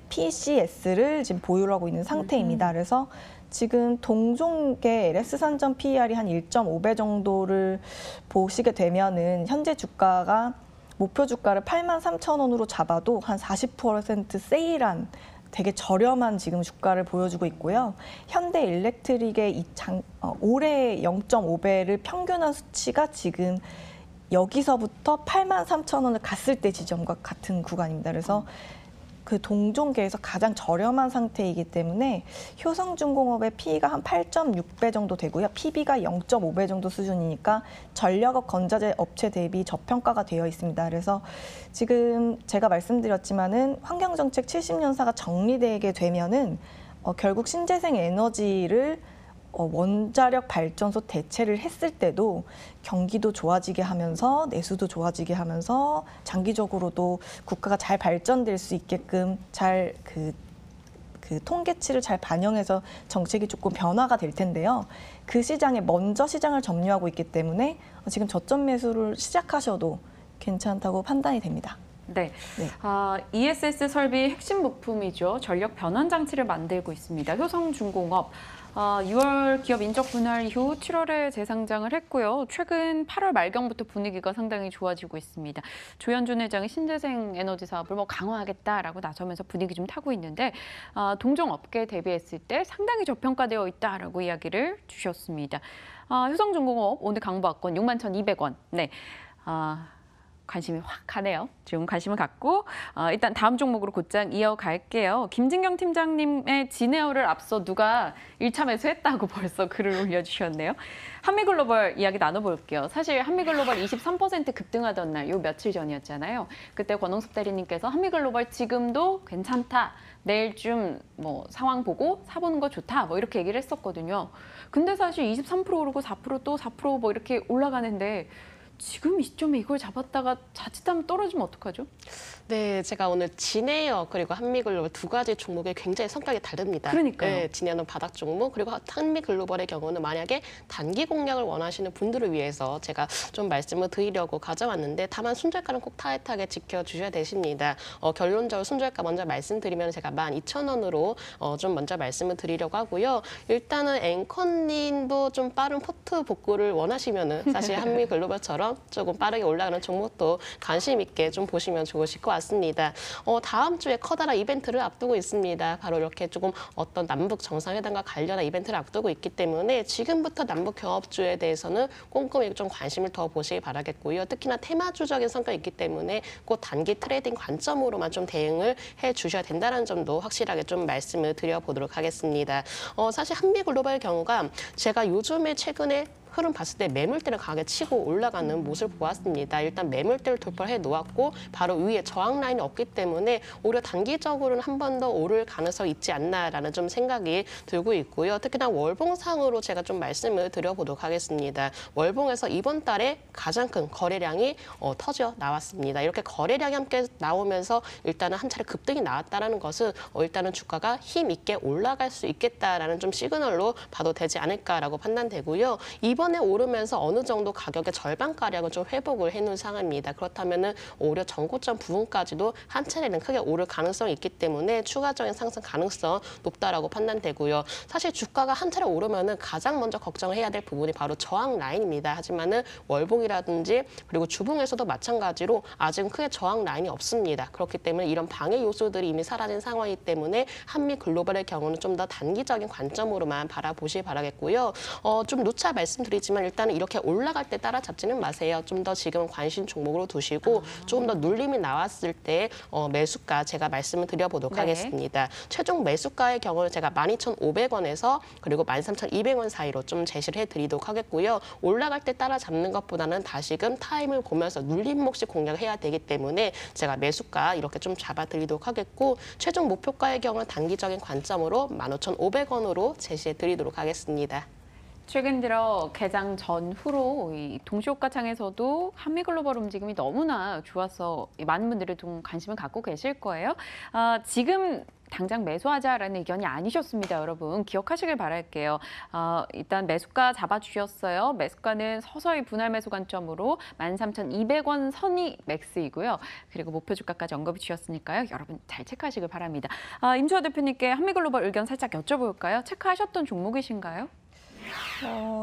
PCS를 지금 보유를 하고 있는 상태입니다. 그래서 지금 동종계 LS 산전 PER이 한 1.5배 정도를 보시게 되면은 현재 주가가 목표 주가를 83,000원으로 잡아도 한 40% 세일한 되게 저렴한 지금 주가를 보여주고 있고요. 현대일렉트릭의 올해 0.5배를 평균한 수치가 지금 여기서부터 83,000원을 갔을 때 지점과 같은 구간입니다. 그래서 그 동종계에서 가장 저렴한 상태이기 때문에 효성중공업의 PE가 한 8.6배 정도 되고요. PB가 0.5배 정도 수준이니까 전력업 건자재 업체 대비 저평가가 되어 있습니다. 그래서 지금 제가 말씀드렸지만은 환경정책 70년사가 정리되게 되면은 결국 신재생 에너지를 원자력 발전소 대체를 했을 때도 경기도 좋아지게 하면서 내수도 좋아지게 하면서 장기적으로도 국가가 잘 발전될 수 있게끔 잘 그 통계치를 잘 반영해서 정책이 조금 변화가 될 텐데요. 그 시장에 먼저 시장을 점유하고 있기 때문에 지금 저점 매수를 시작하셔도 괜찮다고 판단이 됩니다. 네. ESS 설비 핵심 부품이죠. 전력 변환 장치를 만들고 있습니다. 효성중공업. 6월 기업 인적 분할 이후 7월에 재상장을 했고요. 최근 8월 말경부터 분위기가 상당히 좋아지고 있습니다. 조현준 회장이 신재생 에너지 사업을 강화하겠다라고 나서면서 분위기 좀 타고 있는데 동종 업계 대비했을 때 상당히 저평가되어 있다라고 이야기를 주셨습니다. 효성중공업 오늘 강보합권 61,200원. 네. 관심이 확 가네요. 지금 관심을 갖고 일단 다음 종목으로 곧장 이어갈게요. 김진경 팀장님의 진에어를 앞서 누가 1차 매수했다고 벌써 글을 올려주셨네요. 한미글로벌 이야기 나눠볼게요. 사실 한미글로벌 23% 급등하던 날, 요 며칠 전이었잖아요. 그때 권홍섭 대리님께서 한미글로벌 지금도 괜찮다. 내일쯤 상황 보고 사보는 거 좋다. 이렇게 얘기를 했었거든요. 근데 사실 23% 오르고 4% 또 4% 이렇게 올라가는데 지금 이 시점에 이걸 잡았다가 자칫하면 떨어지면 어떡하죠? 네, 제가 오늘 진에어 그리고 한미글로벌 두 가지 종목이 굉장히 성격이 다릅니다. 그러니까요. 네, 진에어는 바닥 종목, 그리고 한미글로벌의 경우는 만약에 단기 공략을 원하시는 분들을 위해서 제가 좀 말씀을 드리려고 가져왔는데 다만 손절가는 꼭 타이트하게 지켜주셔야 되십니다. 결론적으로 손절가 먼저 말씀드리면 제가 12,000원으로 좀 먼저 말씀을 드리려고 하고요. 일단은 앵커님도 좀 빠른 포트 복구를 원하시면은 사실 한미글로벌처럼 조금 빠르게 올라가는 종목도 관심 있게 좀 보시면 좋으실 것 같습니다. 다음 주에 커다란 이벤트를 앞두고 있습니다. 바로 이렇게 조금 어떤 남북 정상회담과 관련한 이벤트를 앞두고 있기 때문에 지금부터 남북 경합주에 대해서는 꼼꼼히 좀 관심을 더 보시기 바라겠고요. 특히나 테마주적인 성격이 있기 때문에 꼭 단기 트레이딩 관점으로만 좀 대응을 해주셔야 된다는 점도 확실하게 좀 말씀을 드려보도록 하겠습니다. 사실 한미글로벌 경우가 제가 요즘에 최근에 흐름 봤을 때 매물대를 강하게 치고 올라가는 모습을 보았습니다. 일단 매물대를 돌파해 놓았고 바로 위에 저항 라인이 없기 때문에 오히려 단기적으로는 한 번 더 오를 가능성이 있지 않나라는 좀 생각이 들고 있고요. 특히나 월봉상으로 제가 좀 말씀을 드려보도록 하겠습니다. 월봉에서 이번 달에 가장 큰 거래량이 터져 나왔습니다. 이렇게 거래량이 함께 나오면서 일단은 한 차례 급등이 나왔다는 것은 일단은 주가가 힘 있게 올라갈 수 있겠다라는 좀 시그널로 봐도 되지 않을까라고 판단되고요. 이번에 오르면서 어느 정도 가격의 절반가량은 좀 회복을 해놓은 상황입니다. 그렇다면은 오히려 전고점 부분까지도 한 차례는 크게 오를 가능성이 있기 때문에 추가적인 상승 가능성 높다라고 판단되고요. 사실 주가가 한 차례 오르면은 가장 먼저 걱정해야 될 부분이 바로 저항 라인입니다. 하지만은 월봉이라든지 그리고 주봉에서도 마찬가지로 아직은 크게 저항 라인이 없습니다. 그렇기 때문에 이런 방해 요소들이 이미 사라진 상황이기 때문에 한미글로벌의 경우는 좀 더 단기적인 관점으로만 바라보시기 바라겠고요. 좀 누차 말씀드리지만 일단은 이렇게 올라갈 때 따라잡지는 마세요. 좀 더 지금 관심 종목으로 두시고 조금 더 눌림이 나왔을 때 매수가 제가 말씀을 드려보도록 네. 하겠습니다. 최종 매수가의 경우는 제가 12,500원에서 그리고 13,200원 사이로 좀 제시를 해드리도록 하겠고요. 올라갈 때 따라잡는 것보다는 다시금 타임을 보면서 눌림 몫이 공략을 해야 되기 때문에 제가 매수가 이렇게 좀 잡아드리도록 하겠고 최종 목표가의 경우는 단기적인 관점으로 15,500원으로 제시해드리도록 하겠습니다. 최근 들어 개장 전후로 이 동시호가창에서도 한미글로벌 움직임이 너무나 좋아서 많은 분들이 좀 관심을 갖고 계실 거예요. 지금 당장 매수하자라는 의견이 아니셨습니다, 여러분. 기억하시길 바랄게요. 일단 매수가 잡아주셨어요. 매수가는 서서히 분할 매수 관점으로 13,200원 선이 맥스이고요. 그리고 목표 주가까지 언급해 주셨으니까요. 여러분 잘 체크하시길 바랍니다. 임주화 대표님께 한미글로벌 의견 살짝 여쭤볼까요? 체크하셨던 종목이신가요?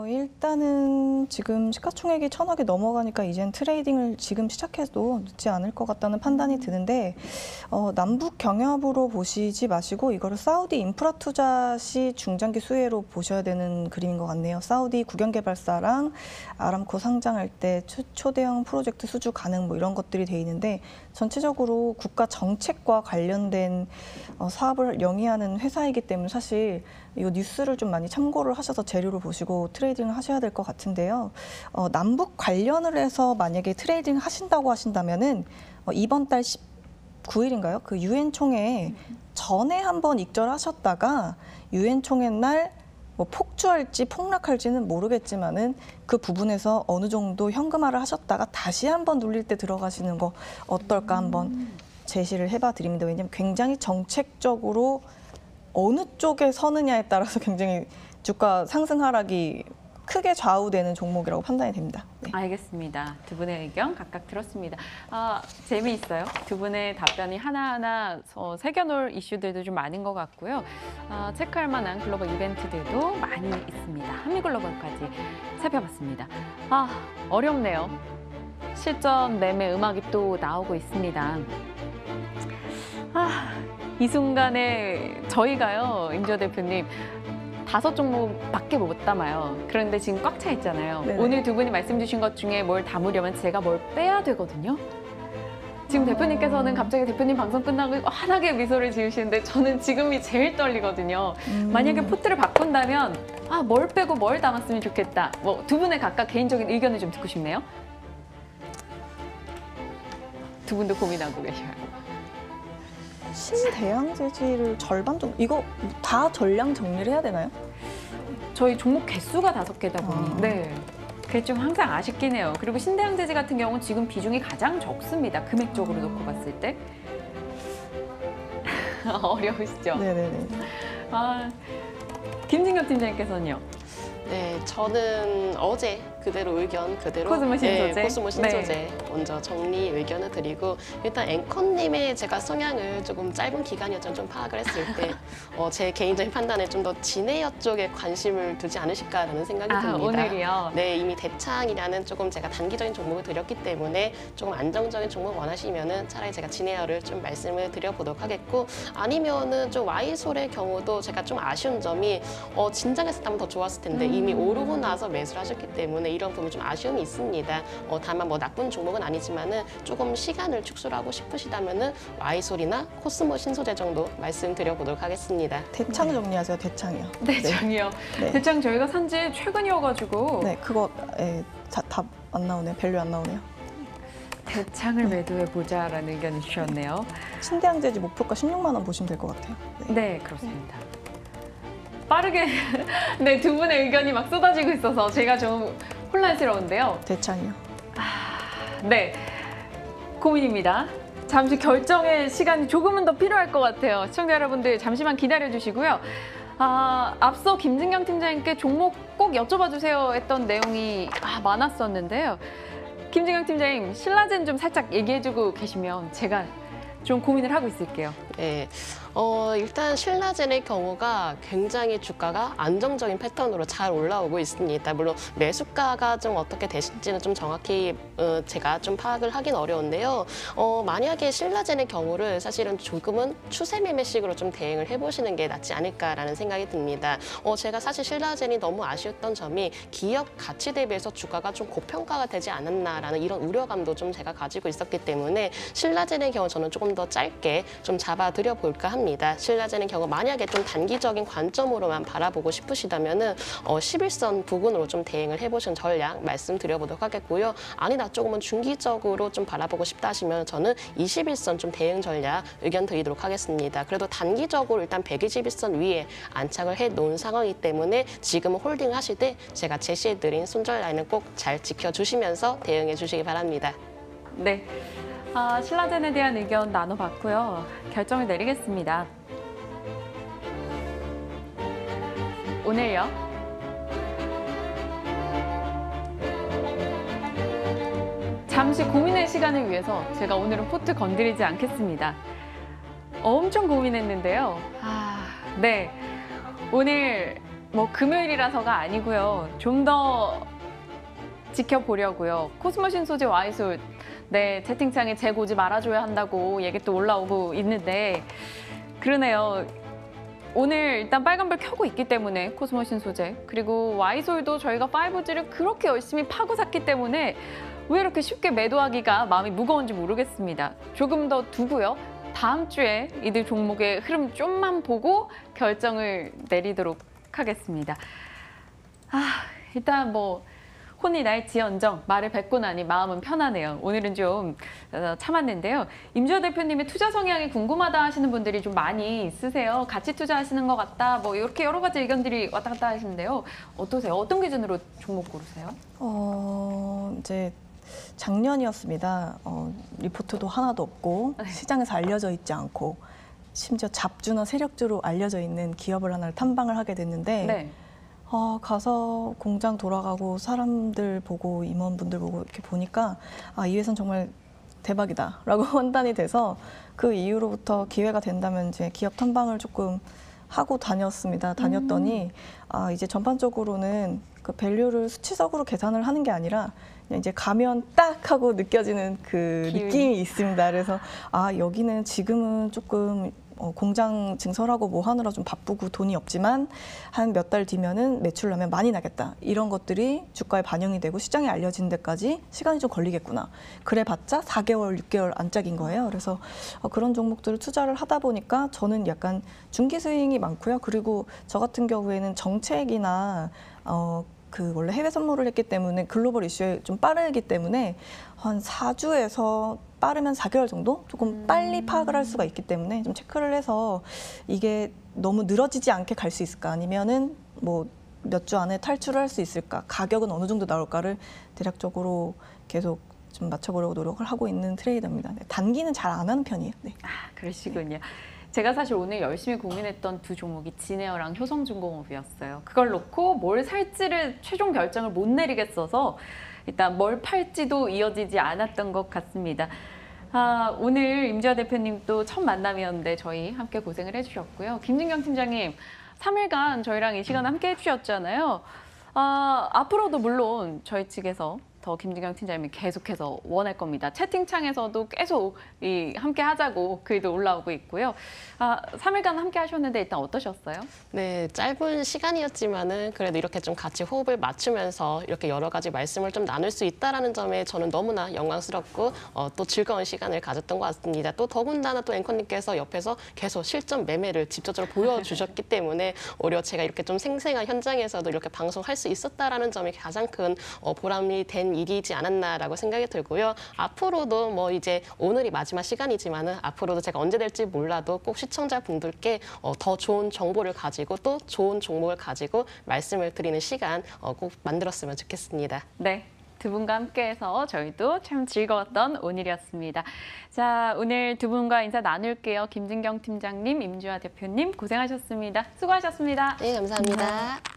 일단은 지금 시가총액이 1,000억이 넘어가니까 이젠 트레이딩을 지금 시작해도 늦지 않을 것 같다는 판단이 드는데 남북 경협으로 보시지 마시고 이거를 사우디 인프라 투자 시 중장기 수혜로 보셔야 되는 그림인 것 같네요. 사우디 국영개발사랑 아람코 상장할 때 초대형 프로젝트 수주 가능 이런 것들이 돼 있는데 전체적으로 국가 정책과 관련된 사업을 영위하는 회사이기 때문에 사실 이 뉴스를 좀 많이 참고를 하셔서 재료를 보시고 트레이딩을 하셔야 될 것 같은데요. 남북 관련을 해서 만약에 트레이딩 하신다고 하신다면은 이번 달 19일인가요? 그 유엔 총회 전에 한번 익절하셨다가 유엔 총회 날 폭주할지 폭락할지는 모르겠지만은 그 부분에서 어느 정도 현금화를 하셨다가 다시 한번 눌릴 때 들어가시는 거 어떨까 한번 제시를 해봐 드립니다. 왜냐하면 굉장히 정책적으로 어느 쪽에 서느냐에 따라서 굉장히 주가 상승 하락이 크게 좌우되는 종목이라고 판단이 됩니다. 네. 알겠습니다. 두 분의 의견 각각 들었습니다. 재미있어요. 두 분의 답변이 하나하나 새겨놓을 이슈들도 좀 많은 것 같고요. 체크할 만한 글로벌 이벤트들도 많이 있습니다. 한미글로벌까지 살펴봤습니다. 어렵네요. 실전 매매 음악이 또 나오고 있습니다. 이 순간에 저희가요, 임지호 대표님, 5종목밖에 못 담아요. 그런데 지금 꽉 차 있잖아요. 네네. 오늘 두 분이 말씀 주신 것 중에 뭘 담으려면 제가 뭘 빼야 되거든요. 지금 대표님께서는 갑자기 대표님 방송 끝나고 환하게 미소를 지으시는데 저는 지금이 제일 떨리거든요. 만약에 포트를 바꾼다면 뭘 빼고 뭘 담았으면 좋겠다. 두 분의 각각 개인적인 의견을 좀 듣고 싶네요. 두 분도 고민하고 계셔요. 신대양재질을 절반 정도, 이거 다 전량 정리를 해야 되나요? 저희 종목 개수가 5개다 보니 네. 그게 좀 항상 아쉽긴 해요. 그리고 신대양재지 같은 경우는 지금 비중이 가장 적습니다. 금액적으로 놓고 봤을 때. 어려우시죠? 네네네. 김진경 팀장님께서는요? 네, 저는 어제 그대로 의견 그대로 코스모 신소재. 코스모 신소재 먼저 정리 의견을 드리고 일단 앵커님의 제가 성향을 조금 짧은 기간이었지만 좀 파악을 했을 때 제 개인적인 판단에 좀 더 진에어 쪽에 관심을 두지 않으실까라는 생각이 듭니다. 오늘이요? 네, 이미 대창이라는 조금 제가 단기적인 종목을 드렸기 때문에 조금 안정적인 종목 원하시면은 차라리 제가 진에어를 좀 말씀을 드려보도록 하겠고 아니면은 좀 와이솔의 경우도 제가 좀 아쉬운 점이 진작했었다면 더 좋았을 텐데 이미 오르고 나서 매수를 하셨기 때문에 이런 부분이 좀 아쉬움이 있습니다. 다만 나쁜 종목은 아니지만은 조금 시간을 축소를 하고 싶으시다면은 와이솔이나 코스모 신소재 정도 말씀드려보도록 하겠습니다. 대창 정리하세요, 대창이요. 네, 대창이요. 네. 대창 저희가 산지 최근이어가지고 네, 그거 답 안 나오네요. 밸류 안 나오네요. 대창을 매도해보자라는 의견을 주셨네요. 신대양재지 목표가 16만 원 보시면 될 것 같아요. 네, 그렇습니다. 빠르게 네, 두 분의 의견이 막 쏟아지고 있어서 제가 좀 혼란스러운데요. 대창이요. 네, 고민입니다. 잠시 결정의 시간이 조금은 더 필요할 것 같아요. 시청자 여러분들 잠시만 기다려주시고요. 앞서 김진경 팀장님께 종목 꼭 여쭤봐 주세요 했던 내용이 많았었는데요. 김진경 팀장님, 신라젠 좀 살짝 얘기해주고 계시면 제가 좀 고민을 하고 있을게요. 네. 일단 신라젠의 경우가 굉장히 주가가 안정적인 패턴으로 잘 올라오고 있습니다. 물론 매수가가 좀 어떻게 되실지는 좀 정확히 제가 좀 파악을 하긴 어려운데요. 만약에 신라젠의 경우를 사실은 조금은 추세 매매식으로 좀 대응을 해보시는 게 낫지 않을까라는 생각이 듭니다. 제가 사실 신라젠이 너무 아쉬웠던 점이 기업 가치 대비해서 주가가 좀 고평가가 되지 않았나라는 이런 우려감도 좀 제가 가지고 있었기 때문에 신라젠의 경우 저는 조금 더 짧게 좀 잡아드려 볼까 합니다. 신라젠의 경우 만약에 좀 단기적인 관점으로만 바라보고 싶으시다면은 11선 부근으로 좀 대응을 해보시는 전략 말씀드려보도록 하겠고요. 아니다, 조금은 중기적으로 좀 바라보고 싶다 하시면 저는 21선 좀 대응 전략 의견 드리도록 하겠습니다. 그래도 단기적으로 일단 121선 위에 안착을 해놓은 상황이기 때문에 지금은 홀딩 하실 때 제가 제시해드린 손절 라인을 꼭 잘 지켜주시면서 대응해 주시기 바랍니다. 네. 신라젠에 대한 의견 나눠봤고요. 결정을 내리겠습니다. 오늘요. 잠시 고민의 시간을 위해서 제가 오늘은 포트 건드리지 않겠습니다. 엄청 고민했는데요. 네. 오늘 금요일이라서가 아니고요. 좀 더 지켜보려고요. 코스모 신소재 와이솔 네, 채팅창에 재고지 말아줘야 한다고 얘기 또 올라오고 있는데 그러네요. 오늘 일단 빨간불 켜고 있기 때문에 코스모 신소재 그리고 와이솔도 저희가 5G를 그렇게 열심히 파고 샀기 때문에 왜 이렇게 쉽게 매도하기가 마음이 무거운지 모르겠습니다. 조금 더 두고요. 다음 주에 이들 종목의 흐름 좀만 보고 결정을 내리도록 하겠습니다. 일단 혼이 날지언정 말을 뱉고 나니 마음은 편하네요. 오늘은 좀 참았는데요. 임지호 대표님의 투자 성향이 궁금하다 하시는 분들이 좀 많이 있으세요. 같이 투자하시는 것 같다. 이렇게 여러 가지 의견들이 왔다 갔다 하시는데요. 어떠세요? 어떤 기준으로 종목 고르세요? 이제 작년이었습니다. 리포트도 하나도 없고 시장에서 알려져 있지 않고 심지어 잡주나 세력주로 알려져 있는 기업을 하나를 탐방을 하게 됐는데 네. 가서 공장 돌아가고 사람들 보고 임원분들 보고 이렇게 보니까 이 회사는 정말 대박이다라고 판단이 돼서 그 이후로부터 기회가 된다면 이제 기업 탐방을 조금 하고 다녔더니 이제 전반적으로는 그 밸류를 수치적으로 계산을 하는 게 아니라 그냥 이제 가면 딱 하고 느껴지는 그 기운이. 느낌이 있습니다. 그래서 여기는 지금은 조금 공장 증설하고 뭐 하느라 좀 바쁘고 돈이 없지만 한 몇 달 뒤면은 매출 나면 많이 나겠다. 이런 것들이 주가에 반영이 되고 시장에 알려진 데까지 시간이 좀 걸리겠구나. 그래봤자 4개월, 6개월 안짝인 거예요. 그래서 그런 종목들을 투자를 하다 보니까 저는 약간 중기 스윙이 많고요. 그리고 저 같은 경우에는 정책이나 그 원래 해외 선물을 했기 때문에 글로벌 이슈에 좀 빠르기 때문에 한 4주에서 빠르면 4개월 정도 조금 빨리 파악을 할 수가 있기 때문에 좀 체크를 해서 이게 너무 늘어지지 않게 갈 수 있을까 아니면은 뭐 몇 주 안에 탈출을 할 수 있을까 가격은 어느 정도 나올까를 대략적으로 계속 좀 맞춰보려고 노력을 하고 있는 트레이더입니다. 네, 단기는 잘 안 하는 편이에요. 네. 그러시군요. 제가 사실 오늘 열심히 고민했던 두 종목이 진에어랑 효성중공업이었어요. 그걸 놓고 뭘 살지를 최종 결정을 못 내리겠어서 일단 뭘 팔지도 이어지지 않았던 것 같습니다. 오늘 임주아 대표님도 첫 만남이었는데 저희 함께 고생을 해주셨고요. 김진경 팀장님, 3일간 저희랑 이 시간 함께 해주셨잖아요. 앞으로도 물론 저희 측에서 더 김진경 팀장님이 계속해서 원할 겁니다. 채팅창에서도 계속 함께 하자고 글도 올라오고 있고요. 3일간 함께 하셨는데 일단 어떠셨어요? 네, 짧은 시간이었지만은 그래도 이렇게 좀 같이 호흡을 맞추면서 이렇게 여러 가지 말씀을 좀 나눌 수 있다라는 점에 저는 너무나 영광스럽고 또 즐거운 시간을 가졌던 것 같습니다. 또 더군다나 또 앵커님께서 옆에서 계속 실전 매매를 직접적으로 보여주셨기 때문에 오히려 제가 이렇게 좀 생생한 현장에서도 이렇게 방송할 수 있었다라는 점이 가장 큰 보람이 된 일이지 않았나라고 생각이 들고요. 앞으로도 뭐 이제 오늘이 마지막 시간이지만은 앞으로도 제가 언제 될지 몰라도 꼭 시청자분들께 더 좋은 정보를 가지고 또 좋은 종목을 가지고 말씀을 드리는 시간 꼭 만들었으면 좋겠습니다. 네. 두 분과 함께해서 저희도 참 즐거웠던 오늘이었습니다. 자, 오늘 두 분과 인사 나눌게요. 김진경 팀장님, 임주아 대표님 고생하셨습니다. 수고하셨습니다. 네, 감사합니다.